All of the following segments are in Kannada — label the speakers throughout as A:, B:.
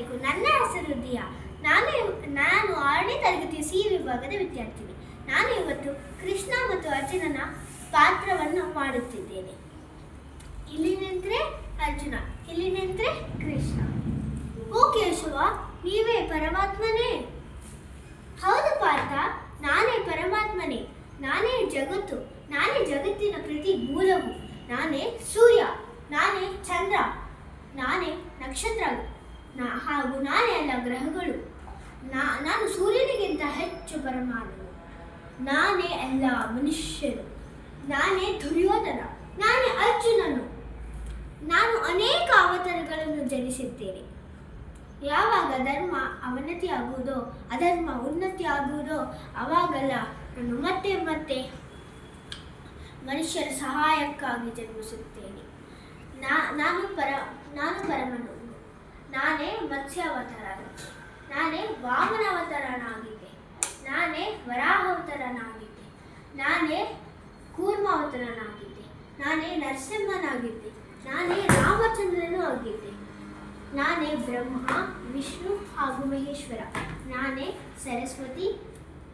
A: ಎಲ್ಲರಿಗೂ ನನ್ನ ಹೆಸರು ದಿಯಾ. ನಾನು 6ನೇ ತರಗತಿಯ ಸಿ ವಿಭಾಗದ ವಿದ್ಯಾರ್ಥಿನಿ. ನಾನು ಇವತ್ತು ಕೃಷ್ಣ ಮತ್ತು ಅರ್ಜುನನ ಪಾತ್ರವನ್ನು ಮಾಡುತ್ತಿದ್ದೇನೆ. ಇಲ್ಲಿ ನಿಂತರೆ ಅರ್ಜುನ, ಇಲ್ಲಿ ನಿಂತರೆ ಕೃಷ್ಣ. ಓ ಕೇಶವ, ನೀವೇ ಪರಮಾತ್ಮನೇ? ಹೌದು ಪಾರ್ಥ, ನಾನೇ ಪರಮಾತ್ಮನೇ. ನಾನೇ ಜಗತ್ತು, ನಾನೇ ಜಗತ್ತಿನ ಪ್ರತಿ ಮೂಲವು. ನಾನೇ ಸೂರ್ಯ, ನಾನೇ ಚಂದ್ರ, ನಾನೇ ನಕ್ಷತ್ರ, ಹಾಗೂ ನಾನೇ ಎಲ್ಲ ಗ್ರಹಗಳು. ನಾನು ಸೂರ್ಯನಿಗಿಂತ ಹೆಚ್ಚು ಪರಮಾಣು. ನಾನೇ ಎಲ್ಲ ಮನುಷ್ಯರು. ನಾನೇ ದುರ್ಯೋಧನ, ನಾನೇ ಅರ್ಜುನನು. ನಾನು ಅನೇಕ ಅವತಾರಗಳನ್ನು ಜನಿಸಿದ್ದೇನೆ. ಯಾವಾಗ ಧರ್ಮ ಅವನತಿಯಾಗುವುದೋ, ಅಧರ್ಮ ಉನ್ನತಿ ಆಗುವುದೋ ಆವಾಗೆಲ್ಲ ನಾನು ಮತ್ತೆ ಮತ್ತೆ ಮನುಷ್ಯರ ಸಹಾಯಕ್ಕಾಗಿ ಜನ್ಮಿಸುತ್ತೇನೆ. ನಾನು ಪರಮನು. ನಾನೇ ಮತ್ಸ್ಯಾವತಾರ, ನಾನೇ ವಾಮನ ಅವತಾರನಾಗಿದ್ದೆ, ನಾನೇ ವರಾಹಾವತಾರನಾಗಿದ್ದೆ, ನಾನೇ ಕೂರ್ಮಾವತಾರನಾಗಿದ್ದೆ, ನಾನೇ ನರಸಿಂಹನಾಗಿದ್ದೆ, ನಾನೇ ರಾಮಚಂದ್ರನೂ ಆಗಿದ್ದೆ, ನಾನೇ ಬ್ರಹ್ಮ, ವಿಷ್ಣು ಹಾಗೂ ಮಹೇಶ್ವರ, ನಾನೇ ಸರಸ್ವತಿ,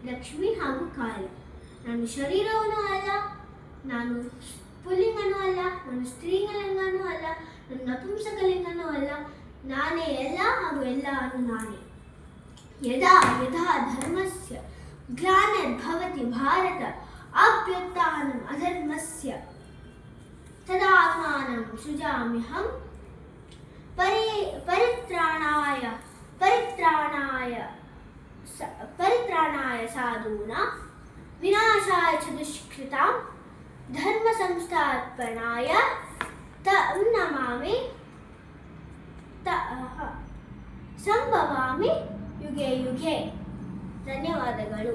A: ಲಕ್ಷ್ಮಿ ಹಾಗೂ ಕಾಳಿ. ನಾನು ಶರೀರವೂ ಅಲ್ಲ, ನಾನು ಪುಲ್ಲಿಂಗನೂ ಅಲ್ಲ, ನಾನು ಸ್ತ್ರೀಲಿಂಗನೂ ಅಲ್ಲ, ನಾನು ನಪುಂಸಕಲಿಂಗನೂ ಅಲ್ಲ. ನಾನೇ ಎಲ್ಲ ಹಾಗೂ ಎಲ್ಲವೂ ನಾನೇ. ಯದಾ ಯದಾ ಧರ್ಮಸ್ಯ ಗ್ಲಾನಿರ್ಭವತಿ ಭಾರತ ಅಭ್ಯುತ್ಥಾನಂ ಅಧರ್ಮಸ್ಯ ತದಾತ್ಮಾನಂ ಸೃಜಾಮ್ಯಹಂ ಪರಿತ್ರಾಣಾಯ ಸಾಧೂನಾಂ ವಿನಾಶಾಯ ಚ ದುಷ್ಕೃತಾಂ ಧರ್ಮ ಸಂಸ್ಥಾಪನಾಯ ಸಂಭವಾಮಿ ಯುಗೆ ಯುಗೆ. ಧನ್ಯವಾದಗಳು.